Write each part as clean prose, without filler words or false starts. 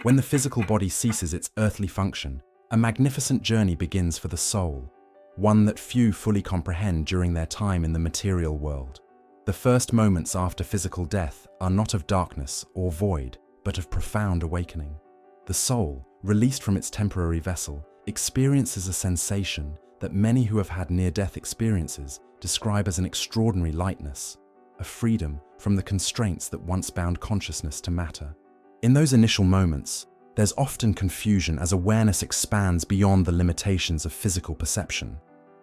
When the physical body ceases its earthly function, a magnificent journey begins for the soul, one that few fully comprehend during their time in the material world. The first moments after physical death are not of darkness or void, but of profound awakening. The soul, released from its temporary vessel, experiences a sensation that many who have had near-death experiences describe as an extraordinary lightness, a freedom from the constraints that once bound consciousness to matter. In those initial moments, there's often confusion as awareness expands beyond the limitations of physical perception.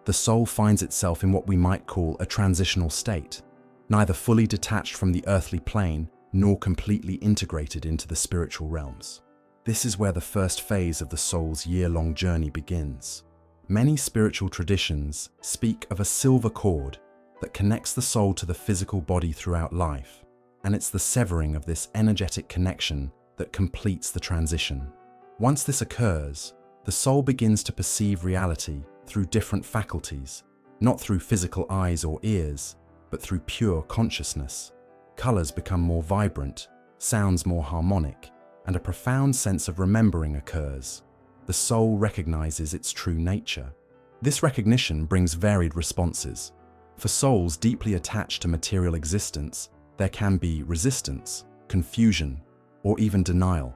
The soul finds itself in what we might call a transitional state, neither fully detached from the earthly plane nor completely integrated into the spiritual realms. This is where the first phase of the soul's year-long journey begins. Many spiritual traditions speak of a silver cord that connects the soul to the physical body throughout life, and it's the severing of this energetic connection that completes the transition. Once this occurs, the soul begins to perceive reality through different faculties, not through physical eyes or ears, but through pure consciousness. Colors become more vibrant, sounds more harmonic, and a profound sense of remembering occurs. The soul recognizes its true nature. This recognition brings varied responses. For souls deeply attached to material existence, there can be resistance, confusion, or even denial.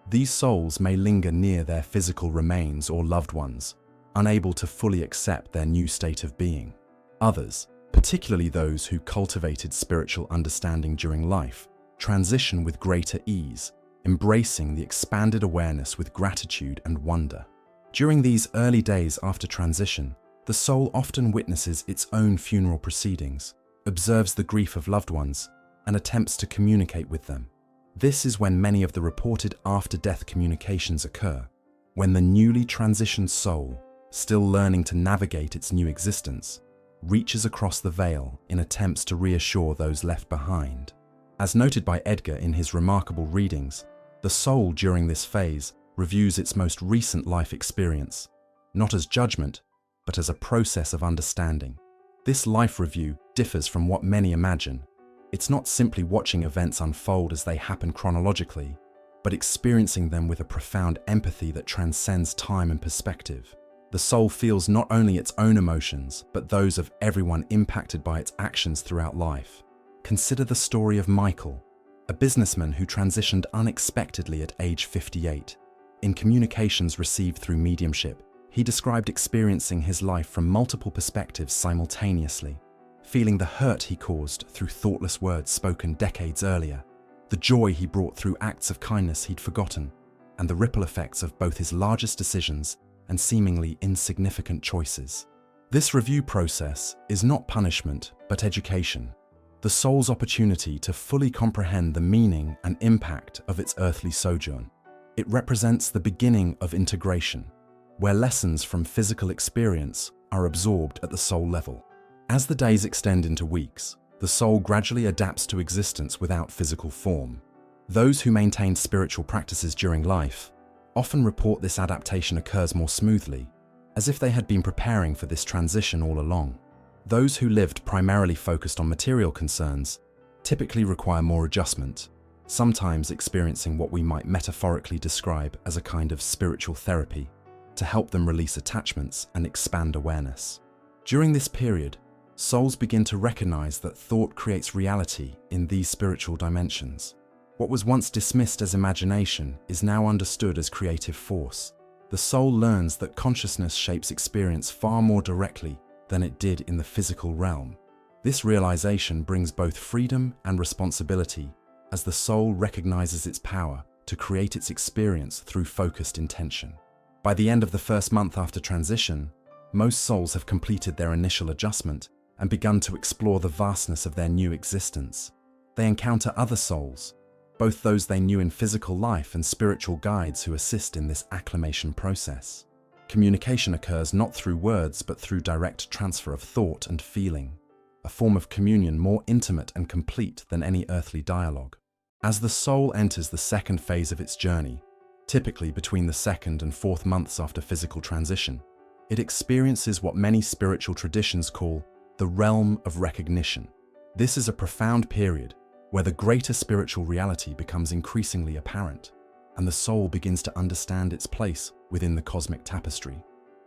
These souls may linger near their physical remains or loved ones, unable to fully accept their new state of being. Others, particularly those who cultivated spiritual understanding during life, transition with greater ease, embracing the expanded awareness with gratitude and wonder. During these early days after transition, the soul often witnesses its own funeral proceedings, observes the grief of loved ones, and attempts to communicate with them. This is when many of the reported after-death communications occur, when the newly transitioned soul, still learning to navigate its new existence, reaches across the veil in attempts to reassure those left behind. As noted by Edgar in his remarkable readings, the soul during this phase reviews its most recent life experience, not as judgment, but as a process of understanding. This life review differs from what many imagine. It's not simply watching events unfold as they happen chronologically, but experiencing them with a profound empathy that transcends time and perspective. The soul feels not only its own emotions, but those of everyone impacted by its actions throughout life. Consider the story of Michael, a businessman who transitioned unexpectedly at age 58. In communications received through mediumship, he described experiencing his life from multiple perspectives simultaneously, feeling the hurt he caused through thoughtless words spoken decades earlier, the joy he brought through acts of kindness he'd forgotten, and the ripple effects of both his largest decisions and seemingly insignificant choices. This review process is not punishment, but education, the soul's opportunity to fully comprehend the meaning and impact of its earthly sojourn. It represents the beginning of integration, where lessons from physical experience are absorbed at the soul level. As the days extend into weeks, the soul gradually adapts to existence without physical form. Those who maintain spiritual practices during life often report this adaptation occurs more smoothly, as if they had been preparing for this transition all along. Those who lived primarily focused on material concerns typically require more adjustment, sometimes experiencing what we might metaphorically describe as a kind of spiritual therapy, to help them release attachments and expand awareness. During this period, souls begin to recognize that thought creates reality in these spiritual dimensions. What was once dismissed as imagination is now understood as creative force. The soul learns that consciousness shapes experience far more directly than it did in the physical realm. This realization brings both freedom and responsibility, as the soul recognizes its power to create its experience through focused intention. By the end of the first month after transition, most souls have completed their initial adjustment and begun to explore the vastness of their new existence. They encounter other souls, both those they knew in physical life and spiritual guides who assist in this acclimation process. Communication occurs not through words but through direct transfer of thought and feeling, a form of communion more intimate and complete than any earthly dialogue. As the soul enters the second phase of its journey, typically between the second and fourth months after physical transition, it experiences what many spiritual traditions call the realm of recognition. This is a profound period where the greater spiritual reality becomes increasingly apparent. and the soul begins to understand its place within the cosmic tapestry.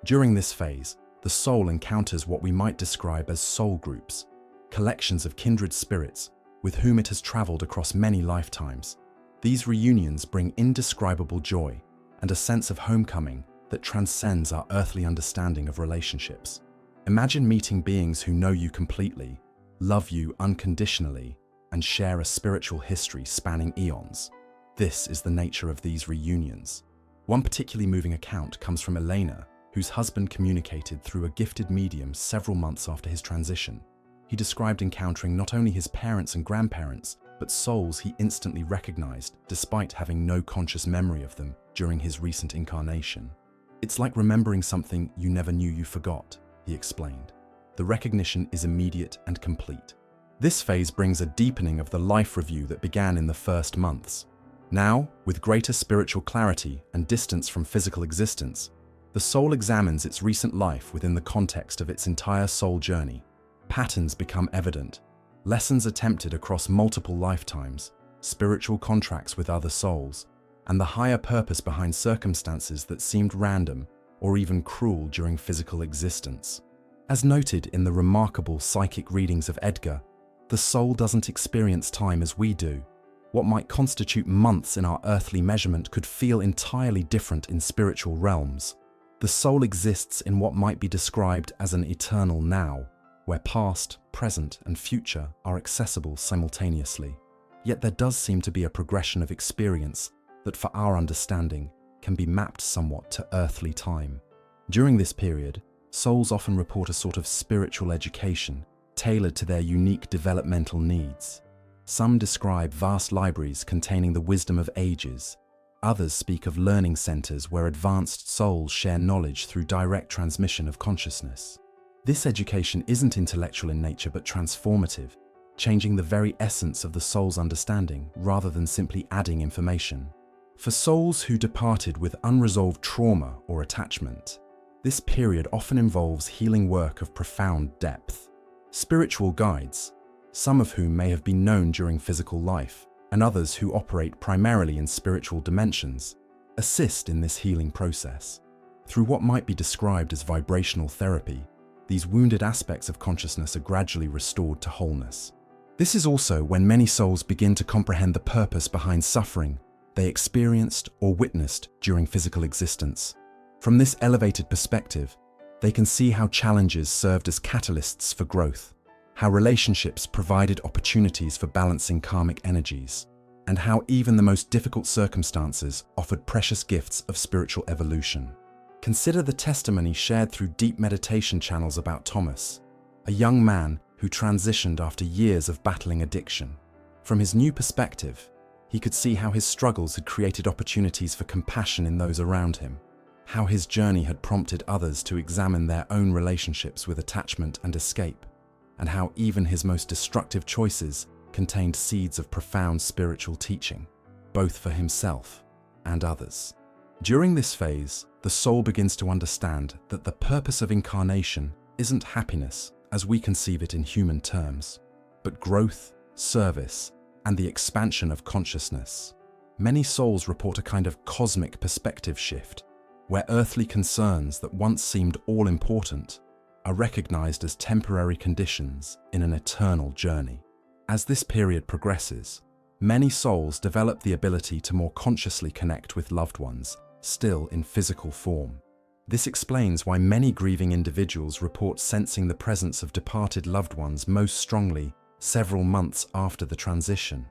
During this phase, the soul encounters what we might describe as soul groups, collections of kindred spirits with whom it has traveled across many lifetimes. These reunions bring indescribable joy and a sense of homecoming that transcends our earthly understanding of relationships. Imagine meeting beings who know you completely, love you unconditionally, and share a spiritual history spanning eons. This is the nature of these reunions. One particularly moving account comes from Elena, whose husband communicated through a gifted medium several months after his transition. He described encountering not only his parents and grandparents, but souls he instantly recognized despite having no conscious memory of them during his recent incarnation. "It's like remembering something you never knew you forgot," he explained. "The recognition is immediate and complete." This phase brings a deepening of the life review that began in the first months. Now, with greater spiritual clarity and distance from physical existence, the soul examines its recent life within the context of its entire soul journey. Patterns become evident, lessons attempted across multiple lifetimes, spiritual contracts with other souls, and the higher purpose behind circumstances that seemed random or even cruel during physical existence. As noted in the remarkable psychic readings of Edgar, the soul doesn't experience time as we do. What might constitute months in our earthly measurement could feel entirely different in spiritual realms. The soul exists in what might be described as an eternal now, where past, present, and future are accessible simultaneously. Yet there does seem to be a progression of experience that, for our understanding, can be mapped somewhat to earthly time. During this period, souls often report a sort of spiritual education tailored to their unique developmental needs. Some describe vast libraries containing the wisdom of ages. Others speak of learning centers where advanced souls share knowledge through direct transmission of consciousness. This education isn't intellectual in nature but transformative, changing the very essence of the soul's understanding rather than simply adding information. For souls who departed with unresolved trauma or attachment, this period often involves healing work of profound depth. Spiritual guides, some of whom may have been known during physical life, and others who operate primarily in spiritual dimensions, assist in this healing process. Through what might be described as vibrational therapy, these wounded aspects of consciousness are gradually restored to wholeness. This is also when many souls begin to comprehend the purpose behind suffering they experienced or witnessed during physical existence. From this elevated perspective, they can see how challenges served as catalysts for growth, how relationships provided opportunities for balancing karmic energies, and how even the most difficult circumstances offered precious gifts of spiritual evolution. Consider the testimony shared through deep meditation channels about Thomas, a young man who transitioned after years of battling addiction. From his new perspective, he could see how his struggles had created opportunities for compassion in those around him, how his journey had prompted others to examine their own relationships with attachment and escape, and how even his most destructive choices contained seeds of profound spiritual teaching, both for himself and others. During this phase, the soul begins to understand that the purpose of incarnation isn't happiness as we conceive it in human terms, but growth, service, and the expansion of consciousness. Many souls report a kind of cosmic perspective shift, where earthly concerns that once seemed all-important are recognized as temporary conditions in an eternal journey. As this period progresses, many souls develop the ability to more consciously connect with loved ones, still in physical form. This explains why many grieving individuals report sensing the presence of departed loved ones most strongly several months after the transition.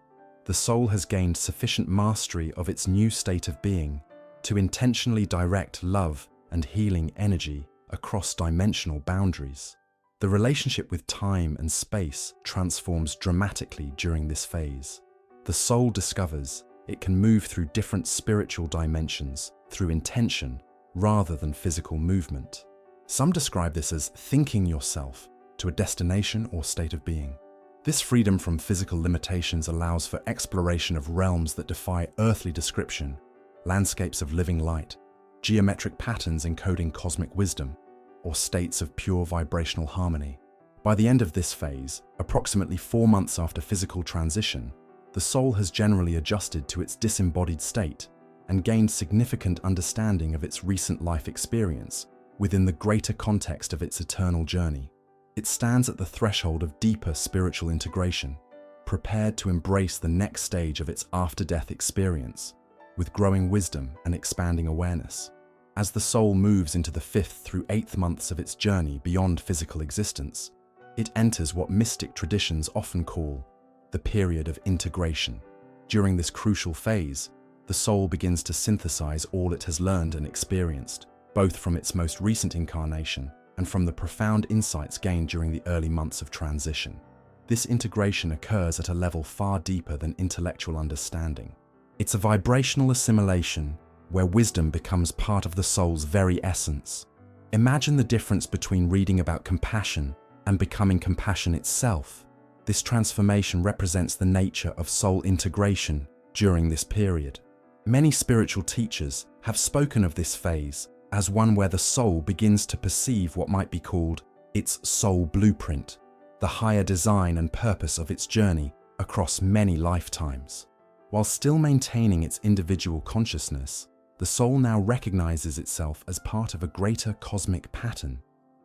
The soul has gained sufficient mastery of its new state of being to intentionally direct love and healing energy across dimensional boundaries. The relationship with time and space transforms dramatically during this phase. The soul discovers it can move through different spiritual dimensions through intention rather than physical movement. Some describe this as thinking yourself to a destination or state of being. This freedom from physical limitations allows for exploration of realms that defy earthly description, landscapes of living light, geometric patterns encoding cosmic wisdom, or states of pure vibrational harmony. By the end of this phase, approximately 4 months after physical transition, the soul has generally adjusted to its disembodied state and gained significant understanding of its recent life experience within the greater context of its eternal journey. It stands at the threshold of deeper spiritual integration, prepared to embrace the next stage of its after-death experience, with growing wisdom and expanding awareness. As the soul moves into the 5th through 8th months of its journey beyond physical existence, it enters what mystic traditions often call the period of integration. During this crucial phase, the soul begins to synthesize all it has learned and experienced, both from its most recent incarnation and from the profound insights gained during the early months of transition. This integration occurs at a level far deeper than intellectual understanding. It's a vibrational assimilation where wisdom becomes part of the soul's very essence. Imagine the difference between reading about compassion and becoming compassion itself. This transformation represents the nature of soul integration during this period. Many spiritual teachers have spoken of this phase as one where the soul begins to perceive what might be called its soul blueprint, the higher design and purpose of its journey across many lifetimes. While still maintaining its individual consciousness, the soul now recognizes itself as part of a greater cosmic pattern,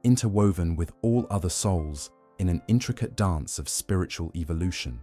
interwoven with all other souls in an intricate dance of spiritual evolution.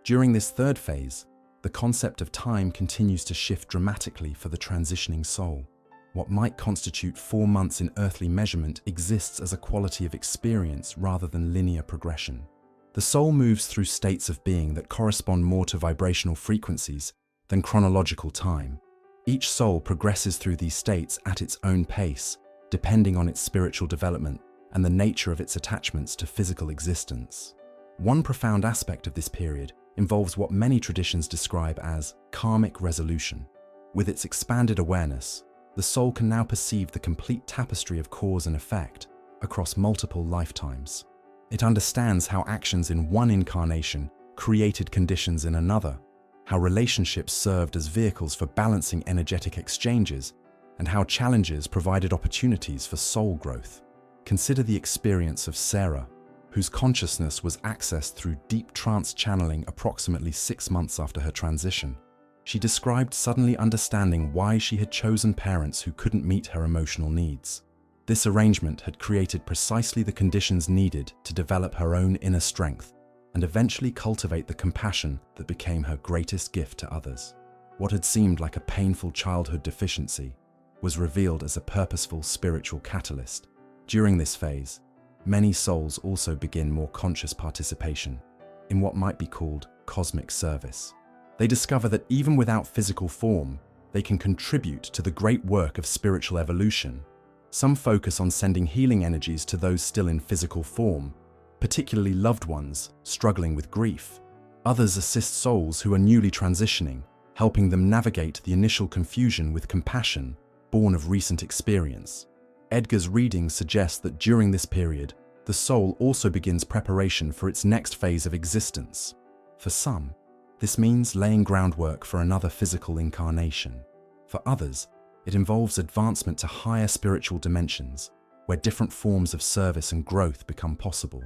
During this 3rd phase, the concept of time continues to shift dramatically for the transitioning soul. What might constitute 4 months in earthly measurement exists as a quality of experience rather than linear progression. The soul moves through states of being that correspond more to vibrational frequencies than chronological time. Each soul progresses through these states at its own pace, depending on its spiritual development and the nature of its attachments to physical existence. One profound aspect of this period involves what many traditions describe as karmic resolution. With its expanded awareness, the soul can now perceive the complete tapestry of cause and effect across multiple lifetimes. It understands how actions in one incarnation created conditions in another, how relationships served as vehicles for balancing energetic exchanges, and how challenges provided opportunities for soul growth. Consider the experience of Sarah, whose consciousness was accessed through deep trance channeling approximately 6 months after her transition. She described suddenly understanding why she had chosen parents who couldn't meet her emotional needs. This arrangement had created precisely the conditions needed to develop her own inner strength and eventually cultivate the compassion that became her greatest gift to others. What had seemed like a painful childhood deficiency was revealed as a purposeful spiritual catalyst. During this phase, many souls also begin more conscious participation in what might be called cosmic service. They discover that even without physical form, they can contribute to the great work of spiritual evolution. Some focus on sending healing energies to those still in physical form, particularly loved ones struggling with grief. Others assist souls who are newly transitioning, helping them navigate the initial confusion with compassion born of recent experience. Edgar's readings suggest that during this period, the soul also begins preparation for its next phase of existence. For some, this means laying groundwork for another physical incarnation. For others, it involves advancement to higher spiritual dimensions, where different forms of service and growth become possible.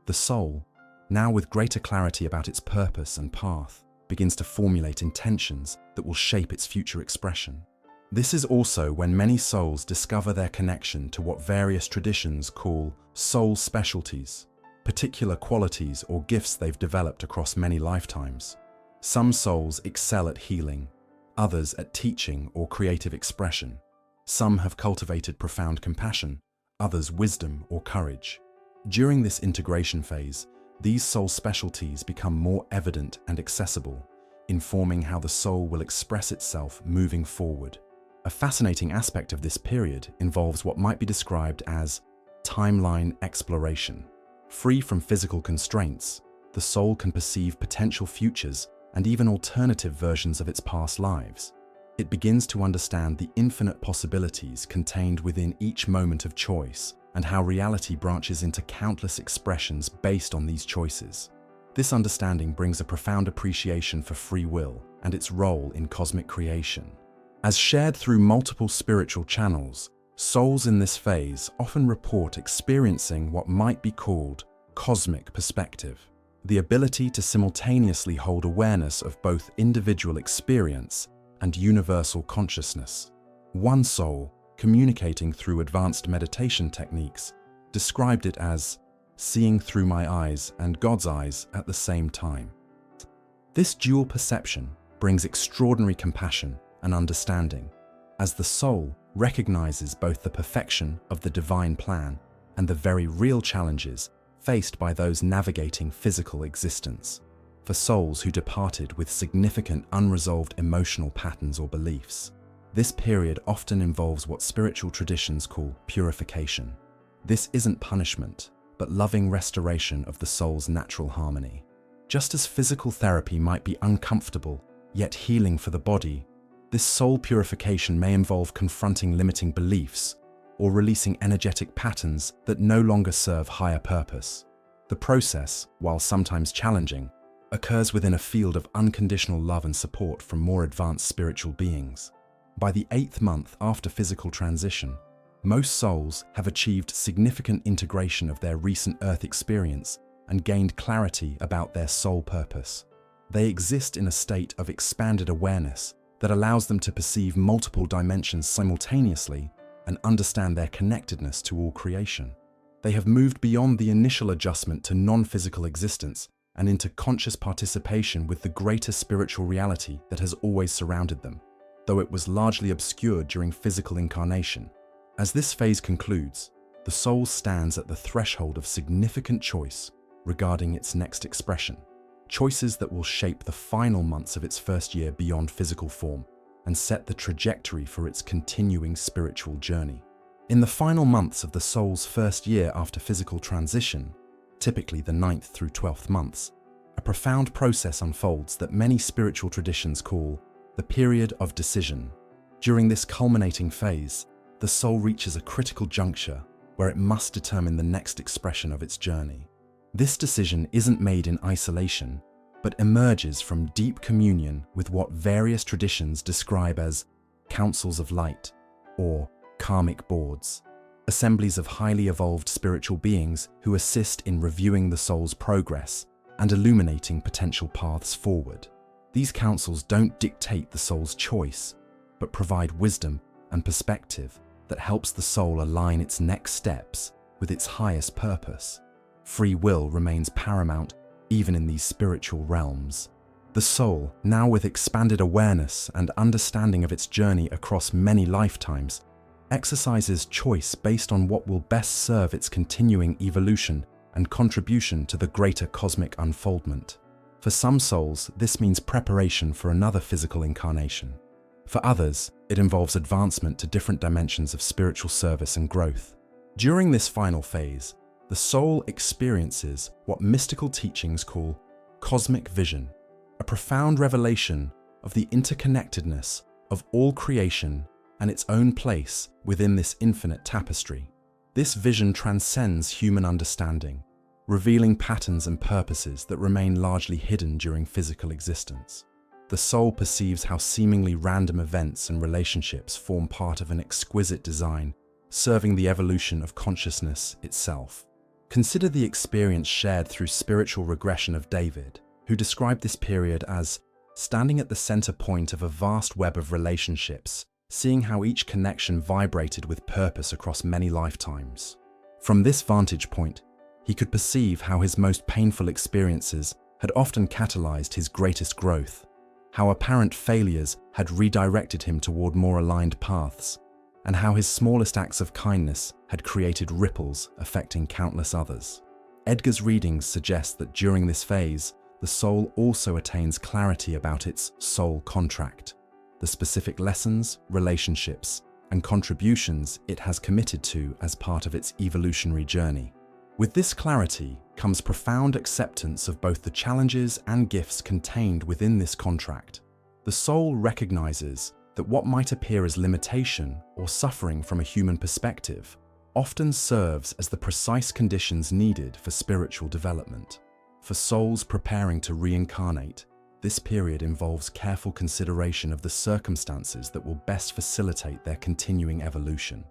The soul, now with greater clarity about its purpose and path, begins to formulate intentions that will shape its future expression. This is also when many souls discover their connection to what various traditions call soul specialties, particular qualities or gifts they've developed across many lifetimes. Some souls excel at healing, others at teaching or creative expression. Some have cultivated profound compassion, others wisdom or courage. During this integration phase, these soul specialties become more evident and accessible, informing how the soul will express itself moving forward. A fascinating aspect of this period involves what might be described as timeline exploration. Free from physical constraints, the soul can perceive potential futures and even alternative versions of its past lives. It begins to understand the infinite possibilities contained within each moment of choice and how reality branches into countless expressions based on these choices. This understanding brings a profound appreciation for free will and its role in cosmic creation. As shared through multiple spiritual channels, souls in this phase often report experiencing what might be called cosmic perspective, the ability to simultaneously hold awareness of both individual experience and universal consciousness. One soul, communicating through advanced meditation techniques, described it as seeing through my eyes and God's eyes at the same time. This dual perception brings extraordinary compassion and understanding, as the soul recognizes both the perfection of the divine plan and the very real challenges faced by those navigating physical existence. For souls who departed with significant unresolved emotional patterns or beliefs, this period often involves what spiritual traditions call purification. This isn't punishment, but loving restoration of the soul's natural harmony. Just as physical therapy might be uncomfortable, yet healing for the body, this soul purification may involve confronting limiting beliefs or releasing energetic patterns that no longer serve higher purpose. The process, while sometimes challenging, occurs within a field of unconditional love and support from more advanced spiritual beings. By the 8th month after physical transition, most souls have achieved significant integration of their recent Earth experience and gained clarity about their soul purpose. They exist in a state of expanded awareness that allows them to perceive multiple dimensions simultaneously and understand their connectedness to all creation. They have moved beyond the initial adjustment to non-physical existence and into conscious participation with the greater spiritual reality that has always surrounded them, though it was largely obscured during physical incarnation. As this phase concludes, the soul stands at the threshold of significant choice regarding its next expression, choices that will shape the final months of its first year beyond physical form and set the trajectory for its continuing spiritual journey. In the final months of the soul's first year after physical transition, typically the 9th through 12th months, a profound process unfolds that many spiritual traditions call the period of decision. During this culminating phase, the soul reaches a critical juncture where it must determine the next expression of its journey. This decision isn't made in isolation, but emerges from deep communion with what various traditions describe as councils of light or karmic boards, assemblies of highly evolved spiritual beings who assist in reviewing the soul's progress and illuminating potential paths forward. These councils don't dictate the soul's choice, but provide wisdom and perspective that helps the soul align its next steps with its highest purpose. Free will remains paramount even in these spiritual realms. The soul, now with expanded awareness and understanding of its journey across many lifetimes, exercises choice based on what will best serve its continuing evolution and contribution to the greater cosmic unfoldment. For some souls, this means preparation for another physical incarnation. For others, it involves advancement to different dimensions of spiritual service and growth. During this final phase, the soul experiences what mystical teachings call cosmic vision, a profound revelation of the interconnectedness of all creation and its own place within this infinite tapestry. This vision transcends human understanding, revealing patterns and purposes that remain largely hidden during physical existence. The soul perceives how seemingly random events and relationships form part of an exquisite design, serving the evolution of consciousness itself. Consider the experience shared through spiritual regression of David, who described this period as standing at the center point of a vast web of relationships, seeing how each connection vibrated with purpose across many lifetimes. From this vantage point, he could perceive how his most painful experiences had often catalyzed his greatest growth, how apparent failures had redirected him toward more aligned paths, and how his smallest acts of kindness had created ripples affecting countless others. Edgar's readings suggest that during this phase, the soul also attains clarity about its soul contract, the specific lessons, relationships, and contributions it has committed to as part of its evolutionary journey. With this clarity comes profound acceptance of both the challenges and gifts contained within this contract. The soul recognizes that what might appear as limitation or suffering from a human perspective often serves as the precise conditions needed for spiritual development. For souls preparing to reincarnate, this period involves careful consideration of the circumstances that will best facilitate their continuing evolution.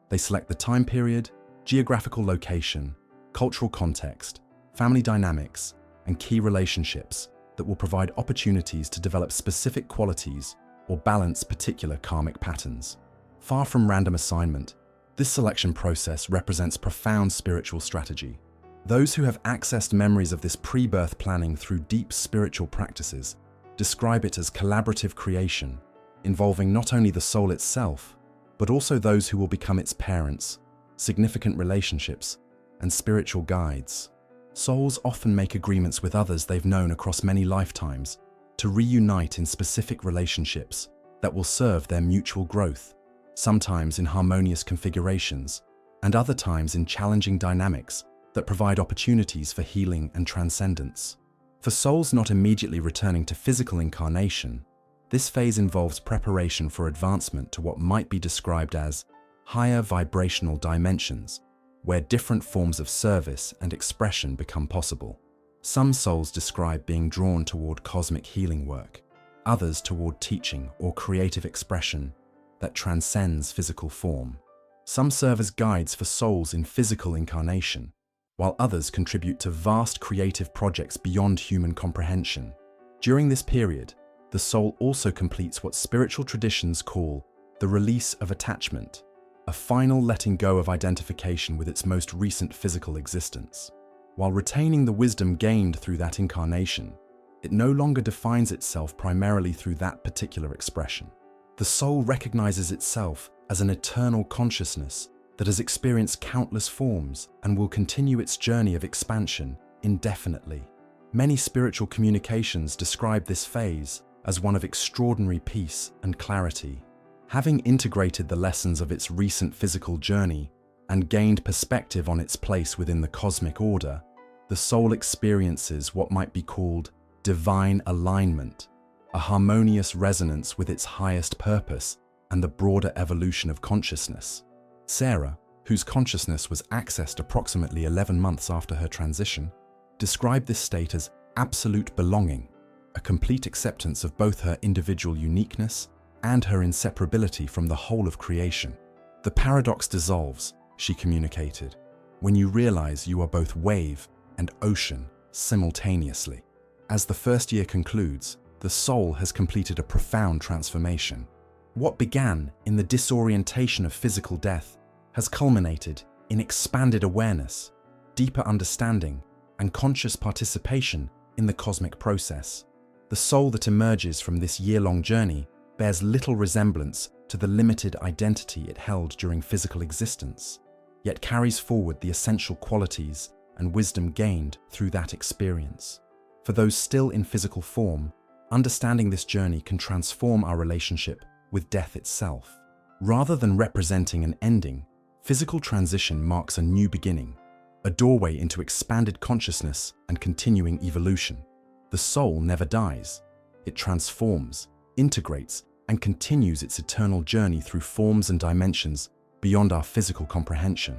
They select the time period, geographical location, cultural context, family dynamics, and key relationships that will provide opportunities to develop specific qualities or balance particular karmic patterns. Far from random assignment, this selection process represents profound spiritual strategy. Those who have accessed memories of this pre-birth planning through deep spiritual practices describe it as collaborative creation, involving not only the soul itself, but also those who will become its parents, significant relationships, and spiritual guides. Souls often make agreements with others they've known across many lifetimes to reunite in specific relationships that will serve their mutual growth, sometimes in harmonious configurations, and other times in challenging dynamics that provide opportunities for healing and transcendence. For souls not immediately returning to physical incarnation, this phase involves preparation for advancement to what might be described as higher vibrational dimensions, where different forms of service and expression become possible. Some souls describe being drawn toward cosmic healing work, others toward teaching or creative expression that transcends physical form. Some serve as guides for souls in physical incarnation, while others contribute to vast creative projects beyond human comprehension. During this period, the soul also completes what spiritual traditions call the release of attachment, a final letting go of identification with its most recent physical existence. While retaining the wisdom gained through that incarnation, it no longer defines itself primarily through that particular expression. The soul recognizes itself as an eternal consciousness that has experienced countless forms and will continue its journey of expansion indefinitely. Many spiritual communications describe this phase as one of extraordinary peace and clarity. Having integrated the lessons of its recent physical journey and gained perspective on its place within the cosmic order, the soul experiences what might be called divine alignment, a harmonious resonance with its highest purpose and the broader evolution of consciousness. Sarah, whose consciousness was accessed approximately 11 months after her transition, described this state as absolute belonging, a complete acceptance of both her individual uniqueness and her inseparability from the whole of creation. The paradox dissolves, she communicated, when you realize you are both wave and ocean simultaneously. As the first year concludes, the soul has completed a profound transformation. What began in the disorientation of physical death has culminated in expanded awareness, deeper understanding, and conscious participation in the cosmic process. The soul that emerges from this year-long journey bears little resemblance to the limited identity it held during physical existence, yet carries forward the essential qualities and wisdom gained through that experience. For those still in physical form, understanding this journey can transform our relationship with death itself. Rather than representing an ending, physical transition marks a new beginning, a doorway into expanded consciousness and continuing evolution. The soul never dies. It transforms, integrates, and continues its eternal journey through forms and dimensions beyond our physical comprehension.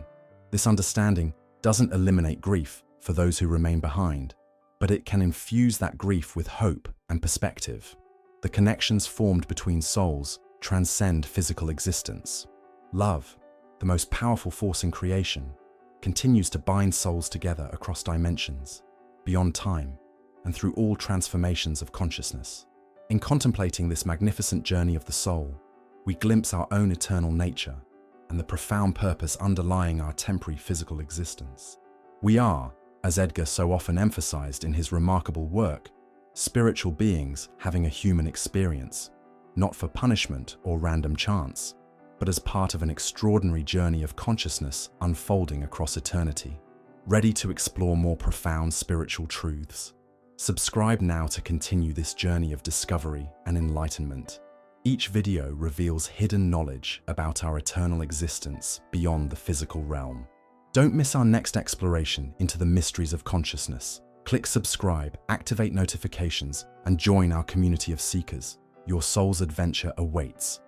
This understanding doesn't eliminate grief for those who remain behind, but it can infuse that grief with hope and perspective. The connections formed between souls transcend physical existence. Love, the most powerful force in creation, continues to bind souls together across dimensions, beyond time, and through all transformations of consciousness. In contemplating this magnificent journey of the soul, we glimpse our own eternal nature and the profound purpose underlying our temporary physical existence. We are, as Edgar so often emphasized in his remarkable work, spiritual beings having a human experience, not for punishment or random chance, but as part of an extraordinary journey of consciousness unfolding across eternity. Ready to explore more profound spiritual truths? Subscribe now to continue this journey of discovery and enlightenment. Each video reveals hidden knowledge about our eternal existence beyond the physical realm. Don't miss our next exploration into the mysteries of consciousness. Click subscribe, activate notifications, and join our community of seekers. Your soul's adventure awaits.